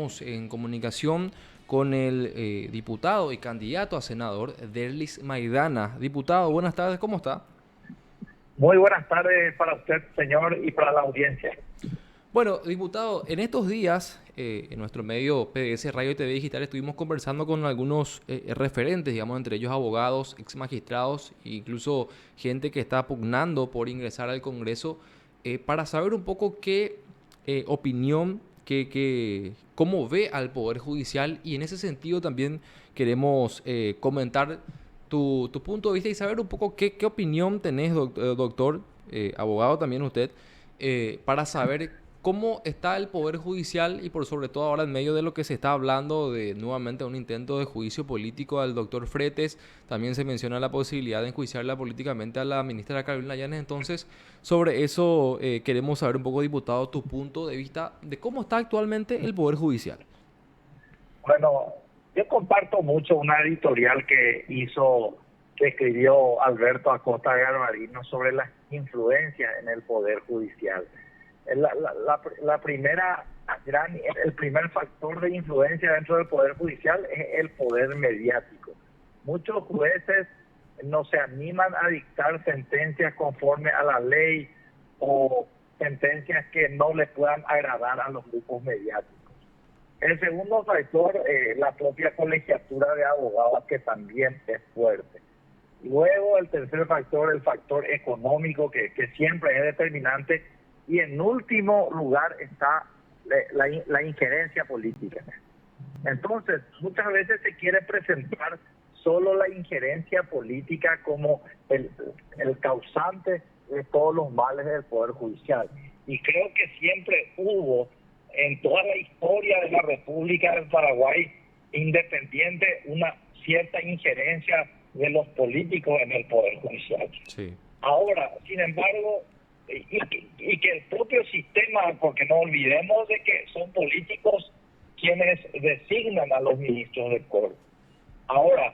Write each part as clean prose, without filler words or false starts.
estamos en comunicación con el diputado y candidato a senador Derlis Maidana. Diputado, buenas tardes, ¿cómo está? Muy buenas tardes para usted, señor, y para la audiencia. Bueno, diputado, en estos días, en nuestro medio PDS Radio y TV Digital, estuvimos conversando con algunos referentes, digamos, entre ellos abogados, ex magistrados, e incluso gente que está pugnando por ingresar al Congreso, para saber un poco qué opinión, cómo ve al Poder Judicial, y en ese sentido también queremos comentar tu punto de vista y saber un poco qué opinión tenés, doctor, abogado también usted, para saber cómo está el Poder Judicial y por sobre todo ahora en medio de lo que se está hablando de nuevamente un intento de juicio político al doctor Fretes. También se menciona la posibilidad de enjuiciarla políticamente a la ministra Carolina Llanes. Entonces, sobre eso queremos saber un poco, diputado, tu punto de vista de cómo está actualmente el Poder Judicial. Bueno, yo comparto mucho una editorial que escribió Alberto Acosta Galvarino sobre las influencias en el Poder Judicial. La primera el primer factor de influencia dentro del Poder Judicial es el poder mediático. Muchos jueces no se animan a dictar sentencias conforme a la ley o sentencias que no le puedan agradar a los grupos mediáticos. El segundo factor, la propia colegiatura de abogados, que también es fuerte. Luego, el tercer factor, el factor económico, que siempre es determinante. Y en último lugar está la injerencia política. Entonces, muchas veces se quiere presentar solo la injerencia política como el causante de todos los males del Poder Judicial. Y creo que siempre hubo, en toda la historia de la República del Paraguay independiente, una cierta injerencia de los políticos en el Poder Judicial. Sí. Ahora, sin embargo, y que el propio sistema, porque no olvidemos de que son políticos quienes designan a los ministros del Corte. Ahora,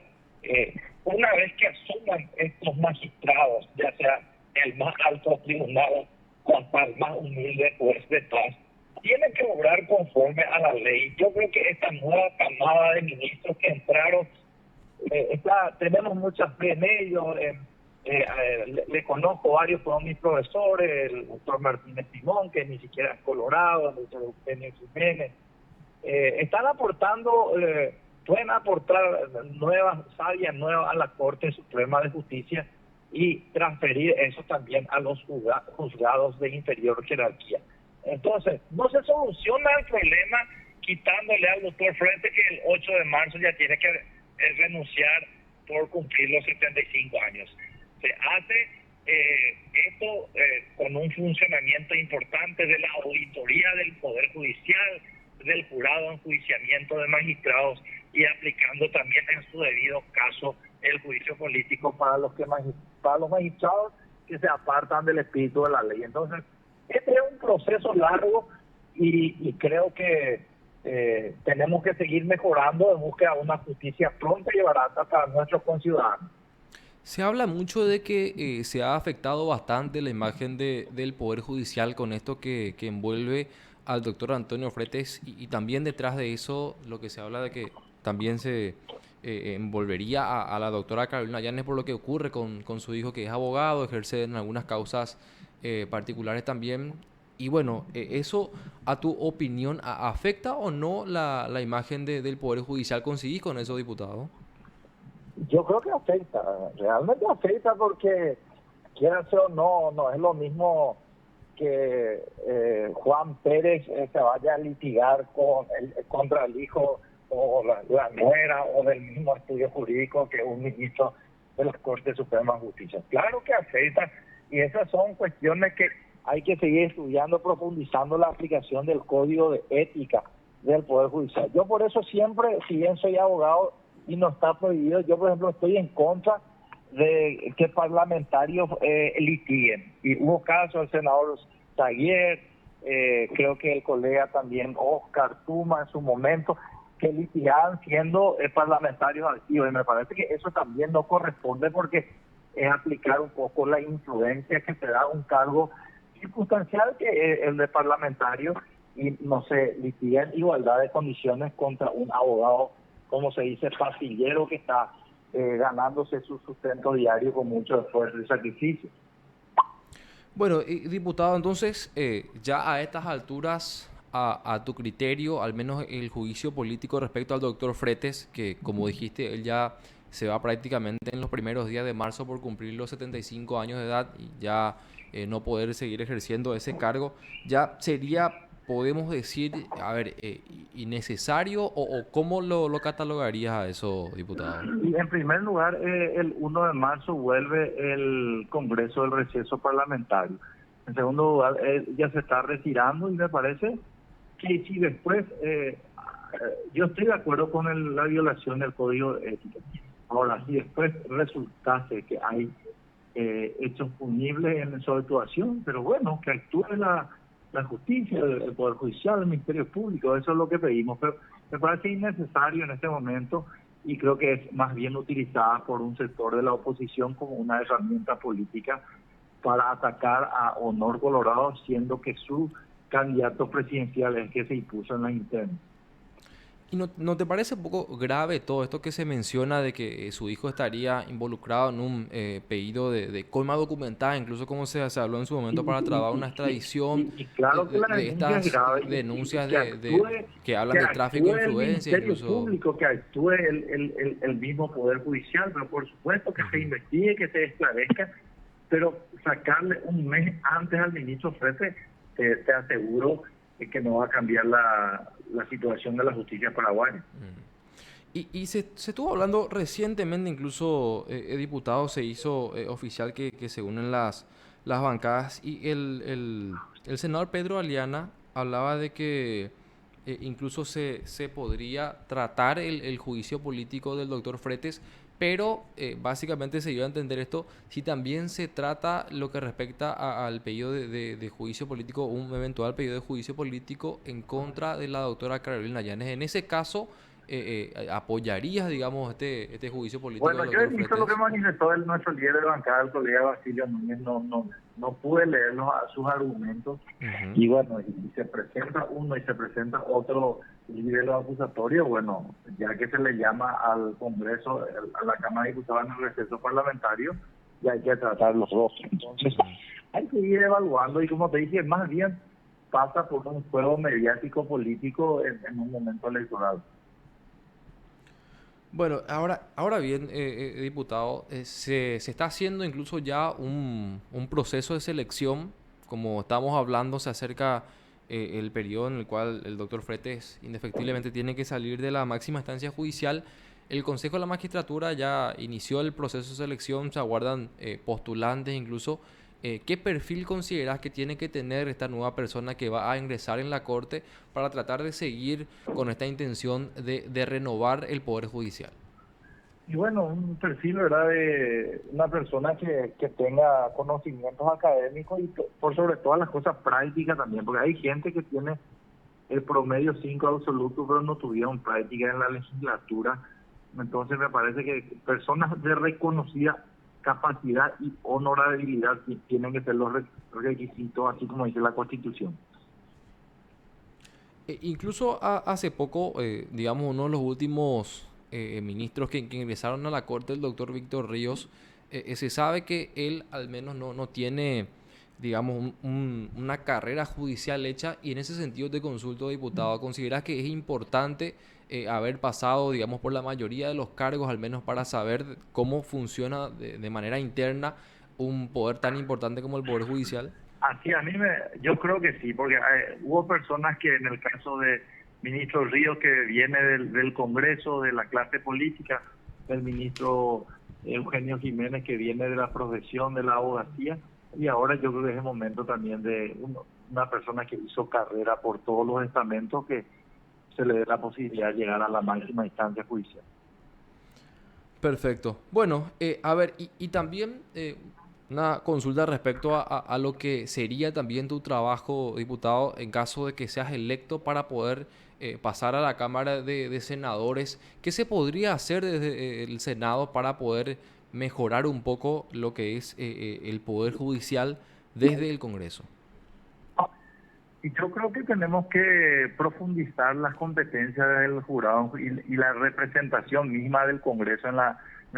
una vez que asuman estos magistrados, ya sea el más alto tribunal o hasta el más humilde juez de paz, tienen que obrar conforme a la ley. Yo creo que esta nueva camada de ministros que entraron, tenemos mucha fe en ellos. Le conozco varios, fueron mis profesores, el doctor Martínez Simón, que ni siquiera es colorado, el doctor Eugenio Jiménez. Están aportando, pueden aportar sabias nuevas a la Corte Suprema de Justicia y transferir eso también a los juzgados de inferior jerarquía. Entonces, no se soluciona el problema quitándole al doctor Frente, que el 8 de marzo ya tiene que renunciar por cumplir los 75 años. Se hace esto con un funcionamiento importante de la auditoría del Poder Judicial, del jurado de enjuiciamiento de magistrados y aplicando también en su debido caso el juicio político para los magistrados que se apartan del espíritu de la ley. Entonces, este es un proceso largo y creo que tenemos que seguir mejorando en búsqueda de una justicia pronta y barata para nuestros conciudadanos. Se habla mucho de que se ha afectado bastante la imagen del Poder Judicial con esto que envuelve al doctor Antonio Fretes y también detrás de eso lo que se habla de que también se envolvería a la doctora Carolina Llanes por lo que ocurre con su hijo, que es abogado, ejerce en algunas causas particulares también. Y bueno, ¿eso a tu opinión afecta o no la imagen del Poder Judicial? ¿Coincidís con eso, diputado? Yo creo que afecta, realmente afecta, porque quiera ser o no, no es lo mismo que Juan Pérez se vaya a litigar contra el hijo o la nuera o del mismo estudio jurídico que un ministro de la Corte Suprema de Justicia. Claro que afecta, y esas son cuestiones que hay que seguir estudiando, profundizando la aplicación del Código de Ética del Poder Judicial. Yo por eso siempre, si bien soy abogado y no está prohibido, yo por ejemplo estoy en contra de que parlamentarios litiguen. Y hubo casos del senador Zaguier, creo que el colega también Oscar Tuma en su momento, que litigaban siendo parlamentarios activos. Y me parece que eso también no corresponde, porque es aplicar un poco la influencia que te da un cargo circunstancial, que es el de parlamentario, y no se litiga en igualdad de condiciones contra un abogado, como se dice, pasillero que está ganándose su sustento diario con mucho esfuerzo y sacrificio. Bueno, diputado, entonces, ya a estas alturas, a tu criterio, al menos el juicio político respecto al doctor Fretes, que como dijiste, él ya se va prácticamente en los primeros días de marzo por cumplir los 75 años de edad y ya no poder seguir ejerciendo ese cargo, ya sería, podemos decir, a ver, innecesario o ¿cómo lo catalogarías a eso, diputado? Y en primer lugar, el 1 de marzo vuelve el Congreso del Receso Parlamentario. En segundo lugar, ya se está retirando y me parece que si después, yo estoy de acuerdo con la violación del Código Ético. Ahora, si después resultase que hay hechos punibles en su actuación, pero bueno, que actúe la justicia, el Poder Judicial, el Ministerio Público, eso es lo que pedimos. Pero me parece innecesario en este momento y creo que es más bien utilizada por un sector de la oposición como una herramienta política para atacar a Honor Colorado, siendo que su candidato presidencial es que se impuso en la interna. ¿Y no te parece un poco grave todo esto que se menciona de que su hijo estaría involucrado en un pedido de coima documentada, incluso como se habló en su momento para trabar una extradición, Y claro que la de denuncia es estas grave y denuncias actúe, que hablan que de tráfico actúe de el influencia, Ministerio incluso... Público, que actúe el mismo Poder Judicial, pero por supuesto que se Ujú. investigue, que se esclarezca, pero sacarle un mes antes al ministro Frete, te aseguro que no va a cambiar la situación de la justicia paraguaya. Y se estuvo hablando recientemente, incluso, diputado, se hizo oficial que se unen las bancadas y el senador Pedro Aliana hablaba de que incluso se podría tratar el juicio político del doctor Fretes, pero básicamente se dio a entender esto, si también se trata lo que respecta al pedido de juicio político, un eventual pedido de juicio político en contra de la doctora Carolina Llanes. En ese caso, ¿apoyarías, digamos, este juicio político Bueno, del yo he doctor visto lo que Fretes? manifestó nuestro líder de bancada, el colega Basilio Núñez, no pude leer sus argumentos Ujú. y bueno, y se presenta uno y se presenta otro líder acusatorio, bueno, ya que se le llama al Congreso, a la Cámara de Diputados en el receso parlamentario, ya hay que tratar los dos. Entonces, hay que ir evaluando y como te dije, más bien pasa por un juego mediático político en un momento electoral. Bueno, ahora bien, diputado, se está haciendo incluso ya un proceso de selección, como estamos hablando, se acerca el periodo en el cual el doctor Fretes indefectiblemente tiene que salir de la máxima instancia judicial. El Consejo de la Magistratura ya inició el proceso de selección, se aguardan postulantes incluso. ¿Qué perfil consideras que tiene que tener esta nueva persona que va a ingresar en la Corte para tratar de seguir con esta intención de renovar el Poder Judicial? Y bueno, un perfil, ¿verdad?, de una persona que tenga conocimientos académicos y por sobre todas las cosas prácticas también, porque hay gente que tiene el promedio 5 absoluto, pero no tuvieron práctica en la legislatura. Entonces me parece que personas de reconocida capacidad y honorabilidad tienen que ser los requisitos, así como dice la Constitución. Incluso hace poco, digamos, uno de los últimos ministros que ingresaron a la Corte, el doctor Víctor Ríos, se sabe que él al menos no tiene, digamos, una carrera judicial hecha y en ese sentido te consulto, diputado, ¿consideras que es importante haber pasado, digamos, por la mayoría de los cargos, al menos para saber cómo funciona de manera interna un poder tan importante como el Poder Judicial? Así, yo creo que sí, porque hubo personas que en el caso de ministro Ríos, que viene del Congreso, de la clase política, del ministro Eugenio Jiménez, que viene de la profesión de la abogacía, y ahora yo creo que es el momento también de una persona que hizo carrera por todos los estamentos, que se le dé la posibilidad de llegar a la máxima instancia judicial. Perfecto. Bueno, a ver, y también una consulta respecto a lo que sería también tu trabajo, diputado, en caso de que seas electo para poder pasar a la Cámara de Senadores. ¿Qué se podría hacer desde el Senado para poder mejorar un poco lo que es el Poder Judicial desde el Congreso? Y yo creo que tenemos que profundizar las competencias del jurado y la representación misma del Congreso en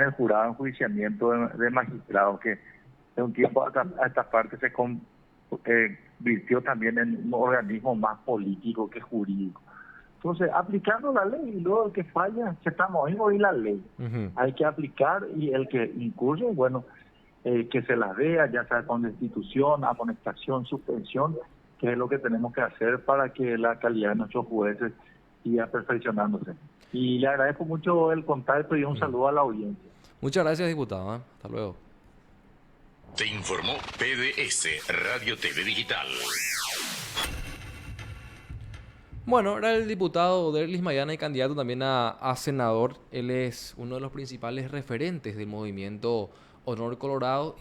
el jurado de enjuiciamiento de magistrados, que de un tiempo a esta parte se convirtió también en un organismo más político que jurídico. Entonces, aplicando la ley, y luego el que falla, se está moviendo y la ley. Ujú. Hay que aplicar, y el que incurre, bueno, que se la vea, ya sea con destitución, amonestación, suspensión, que es lo que tenemos que hacer para que la calidad de nuestros jueces siga perfeccionándose. Y le agradezco mucho el contacto y un saludo a la audiencia. Muchas gracias, diputado. ¿Eh? Hasta luego. Te informó PDS Radio TV Digital. Bueno, era el diputado Derlis Mayana y candidato también a senador. Él es uno de los principales referentes del movimiento Honor Colorado.